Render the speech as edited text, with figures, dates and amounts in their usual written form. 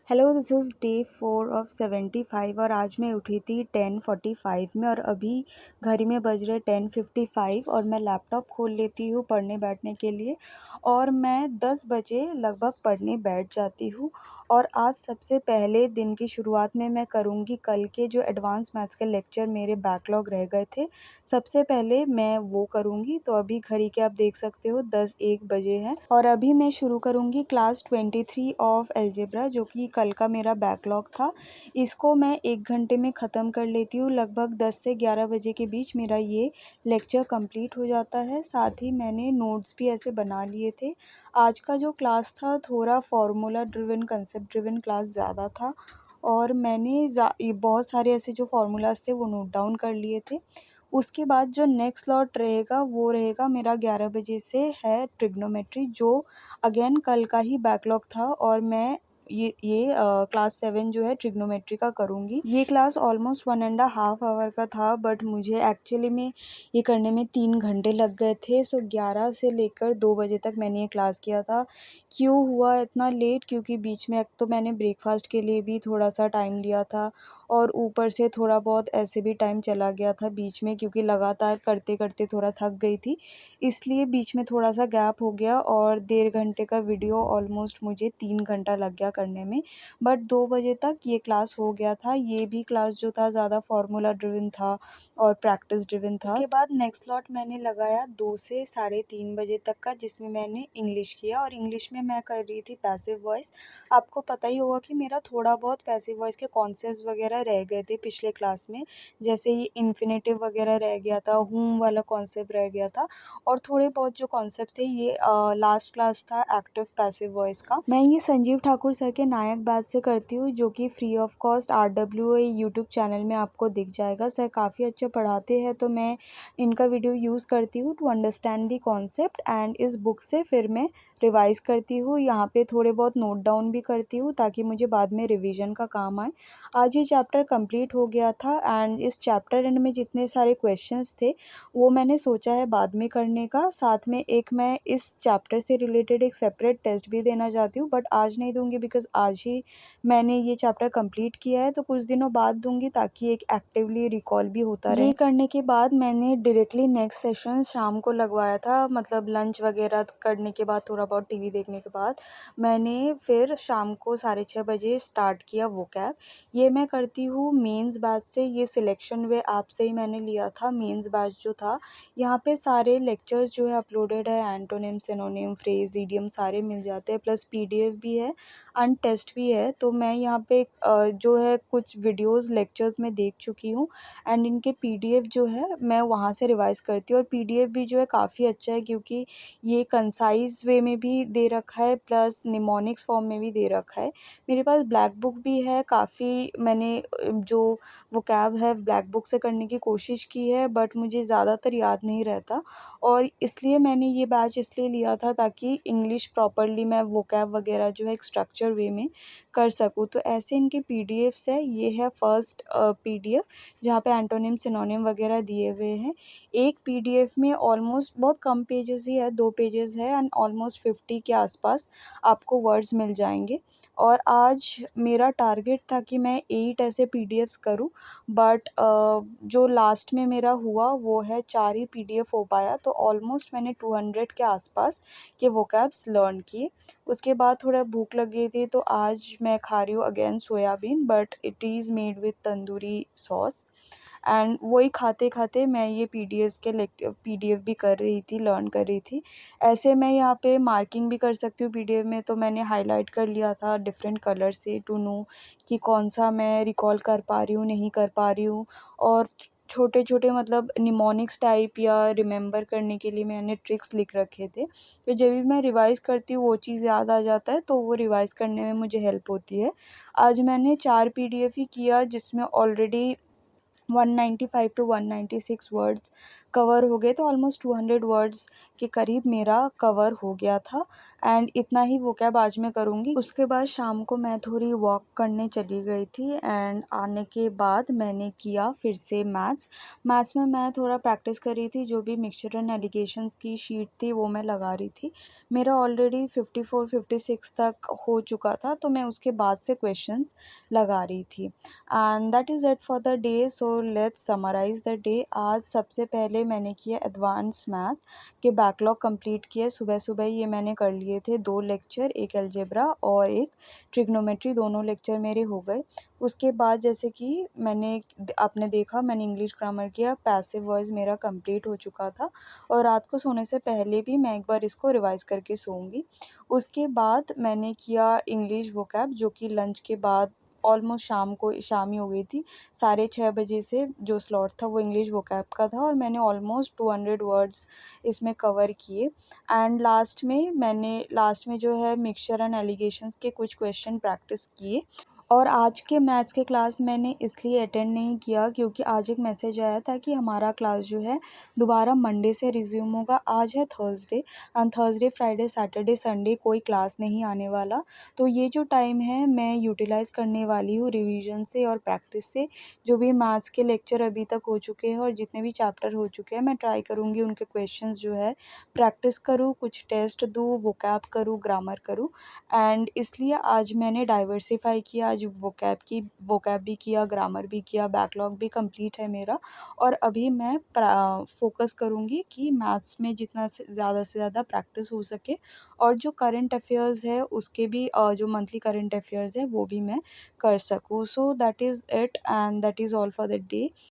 Hello, this is day 4 of 75 और आज मैं उठी थी 10:45 में और अभी घड़ी में बज रहे 10:55 और मैं लैपटॉप खोल लेती हूँ पढ़ने बैठने के लिए और मैं 10 बजे लगभग पढ़ने बैठ जाती हूँ। और आज सबसे पहले दिन की शुरुआत में मैं करूँगी कल के जो एडवांस मैथ्स के लेक्चर मेरे बैकलॉग रह गए थे, सबसे पहले मैं वो करूँगी। तो अभी घड़ी के आप देख सकते हो 10:01 बजे हैं और अभी मैं शुरू करूँगी क्लास 23 ऑफ अलजेब्रा जो कि कल का मेरा बैकलॉग था। इसको मैं 1 घंटे में ख़त्म कर लेती हूँ। लगभग 10 से 11 बजे के बीच मेरा ये लेक्चर कंप्लीट हो जाता है। साथ ही मैंने नोट्स भी ऐसे बना लिए थे। आज का जो क्लास था थोड़ा formula driven, concept driven class ज़्यादा था और मैंने बहुत सारे ऐसे जो फार्मूलाज़ थे वो नोट डाउन कर लिए थे। उसके बाद जो नेक्स्ट स्लॉट रहेगा वो रहेगा मेरा 11 बजे से है ट्रिग्नोमेट्री, जो अगेन कल का ही बैकलॉग था और मैं ये क्लास 7 जो है ट्रिग्नोमेट्री का करूँगी। ये क्लास ऑलमोस्ट 1.5 आवर का था बट मुझे एक्चुअली में ये करने में 3 घंटे लग गए थे। सो 11 से लेकर 2 बजे तक मैंने ये क्लास किया था। क्यों हुआ इतना लेट? क्योंकि बीच में एक तो मैंने ब्रेकफास्ट के लिए भी थोड़ा सा टाइम लिया था और ऊपर से थोड़ा बहुत ऐसे भी टाइम चला गया था बीच में, क्योंकि लगातार करते करते थोड़ा थक गई थी, इसलिए बीच में थोड़ा सा गैप हो गया और 1.5 घंटे का वीडियो ऑलमोस्ट मुझे 3 घंटा लग गया करने में। बट 2 बजे तक ये क्लास हो गया था। ये भी क्लास जो था ज़्यादा फार्मूला ड्रिवन था और प्रैक्टिस ड्रिवन था। उसके बाद नेक्स्ट स्लॉट मैंने लगाया 2 से साढ़े 3 बजे तक का, जिसमें मैंने इंग्लिश किया और इंग्लिश में मैं कर रही थी पैसिव वॉइस। आपको पता ही होगा कि मेरा थोड़ा बहुत पैसिव वॉइस के कॉन्सेप्ट्स वगैरह रह गए थे पिछले क्लास में, जैसे ये इन्फिनेटिव वगैरह रह गया था, हूम वाला कॉन्सेप्ट रह गया था और थोड़े बहुत जो कॉन्सेप्ट थे ये लास्ट क्लास था एक्टिव पैसिव वॉइस का। मैं ये संजीव ठाकुर सर के नायक बैच से करती हूँ, जो कि free of cost RWA YouTube channel में आपको दिख जाएगा। सर काफ़ी अच्छा पढ़ाते हैं, तो मैं इनका वीडियो यूज़ करती हूँ to understand the concept and इस बुक से फिर मैं रिवाइज़ करती हूँ। यहाँ पे थोड़े बहुत नोट डाउन भी करती हूँ ताकि मुझे बाद में रिवीजन का काम आए। आज ये चैप्टर कंप्लीट हो गया था एंड इस चैप्टर एंड में जितने सारे क्वेश्चंस थे वो मैंने सोचा है बाद में करने का। साथ में एक मैं इस चैप्टर से रिलेटेड एक सेपरेट टेस्ट भी देना चाहती हूँ, बट आज नहीं दूँगी बिकॉज़ आज ही मैंने ये चैप्टर कंप्लीट किया है, तो कुछ दिनों बाद दूँगी ताकि एक एक्टिवली रिकॉल भी होता रहे। ये करने के बाद मैंने डायरेक्टली नेक्स्ट सेशन शाम को लगवाया था, मतलब लंच वगैरह करने के बाद थोड़ा बहुत टीवी देखने के बाद मैंने फिर शाम को 6:30 बजे स्टार्ट किया वोकैब। ये मैं करती हूँ मेंस बैच से। ये सिलेक्शन वे ऐप से ही मैंने लिया था मेंस बैच जो था। यहाँ पे सारे लेक्चर्स जो है अपलोडेड है, एंटोनिम, सिनोनिम, फ्रेज, इडियम सारे मिल जाते हैं, प्लस PDF भी है एंड टेस्ट भी है। तो मैं यहाँ पे जो है कुछ वीडियोस लेक्चर्स में देख चुकी हूँ एंड इनके PDF जो है मैं वहाँ से रिवाइज़ करती हूँ और PDF भी जो है काफ़ी अच्छा है, क्योंकि ये कंसाइज़ वे में भी दे रखा है प्लस निमोनिक्स फॉर्म में भी दे रखा है। मेरे पास ब्लैक बुक भी है, काफ़ी मैंने जो वोकैब है ब्लैक बुक से करने की कोशिश की है बट मुझे ज़्यादातर याद नहीं रहता और इसलिए मैंने ये बैच इसलिए लिया था ताकि इंग्लिश प्रॉपरली मैं वोकैब वगैरह जो है एक स्ट्रक्चर वे में कर सकूँ। तो ऐसे इनके PDFs है। ये है फर्स्ट PDF जहाँ पे एंटोनिम, सिनोनिम वगैरह दिए हुए हैं। एक PDF में ऑलमोस्ट बहुत कम पेजेस ही है, 2 पेजेस है एंड ऑलमोस्ट 50 के आसपास आपको वर्ड्स मिल जाएंगे। और आज मेरा टारगेट था कि मैं 8 ऐसे PDFs करूं, बट जो लास्ट में मेरा हुआ वो है 4 ही PDF हो पाया, तो ऑलमोस्ट मैंने 200 के आसपास के वोकैब्स लर्न किए। उसके बाद थोड़ा भूख लग गई थी, तो आज मैं खा रही हूँ again soybean, but it is made with tandoori sauce and वही खाते खाते मैं ये PDFs के PDF भी कर रही थी, लर्न कर रही थी। ऐसे मैं यहाँ पे मार्किंग भी कर सकती हूँ PDF में, तो मैंने हाईलाइट कर लिया था डिफरेंट कलर से टू नो कि कौन सा मैं रिकॉल कर पा रही हूँ, नहीं कर पा रही हूँ। और छोटे छोटे मतलब निमोनिक्स टाइप या रिमेंबर करने के लिए मैंने ट्रिक्स लिख रखे थे, तो जब भी मैं रिवाइज़ करती हूँ वो चीज़ याद आ जाता है, तो वो रिवाइज़ करने में मुझे हेल्प होती है। आज मैंने 4 PDF ही किया जिसमें ऑलरेडी 195 टू 196 वर्ड्स कवर हो गए थे, ऑलमोस्ट 200 वर्ड्स के करीब मेरा कवर हो गया था एंड इतना ही वोकैब आज मैं करूँगी। उसके बाद शाम को मैं थोड़ी वॉक करने चली गई थी एंड आने के बाद मैंने किया फिर से मैथ्स में मैं थोड़ा प्रैक्टिस कर रही थी, जो भी मिक्सचर एंड एलिगेशंस की शीट थी वो मैं लगा रही थी। मेरा ऑलरेडी 54-56 तक हो चुका था, तो मैं उसके बाद से क्वेश्चंस लगा रही थी। And that is it for the day, so let's summarise the day. आज सबसे पहले मैंने किया एडवांस मैथ के बैकलॉग कंप्लीट किए। सुबह-सुबह ये मैंने कर लिए थे 2 लेक्चर, एक अलजेब्रा और एक ट्रिग्नोमेट्री, दोनों लेक्चर मेरे हो गए। उसके बाद जैसे कि आपने देखा मैंने इंग्लिश ग्रामर किया, पैसिव वॉइस मेरा कंप्लीट हो चुका था और रात को सोने से पहले भी मैं एक बार इसको रिवाइज़ करके सोऊँगी। उसके बाद मैंने किया इंग्लिश वोकैब, जो कि लंच के बाद ऑलमोस्ट शाम ही हो गई थी। 6:30 बजे से जो स्लॉट था वो इंग्लिश वोकैब का था और मैंने ऑलमोस्ट 200 वर्ड्स इसमें कवर किए। एंड लास्ट में जो है मिक्सचर एंड एलिगेशंस के कुछ क्वेश्चन प्रैक्टिस किए। और आज के मैथ्स के क्लास मैंने इसलिए अटेंड नहीं किया क्योंकि आज एक मैसेज आया था कि हमारा क्लास जो है दोबारा मंडे से रिज़्यूम होगा। आज है Thursday and Thursday, Friday, Saturday, Sunday कोई क्लास नहीं आने वाला। तो ये जो टाइम है मैं यूटिलाइज़ करने वाली हूँ रिवीजन से और प्रैक्टिस से। जो भी मैथ्स के लेक्चर अभी तक हो चुके हैं और जितने भी चैप्टर हो चुके हैं, मैं ट्राई करूँगी उनके क्वेश्चंस जो है प्रैक्टिस करूँ, कुछ टेस्ट दूँ, वोकैब करूँ, ग्रामर करूँ। एंड इसलिए आज मैंने डाइवर्सिफ़ाई किया, आज वोकैब भी किया, ग्रामर भी किया, बैकलॉग भी कंप्लीट है मेरा। और अभी मैं फ़ोकस करूँगी कि मैथ्स में जितना से ज़्यादा प्रैक्टिस हो सके और जो करंट अफ़ेयर्स है उसके भी जो मंथली करंट अफ़ेयर्स है वो भी मैं कर सकूँ। So that is it and that is all for the day.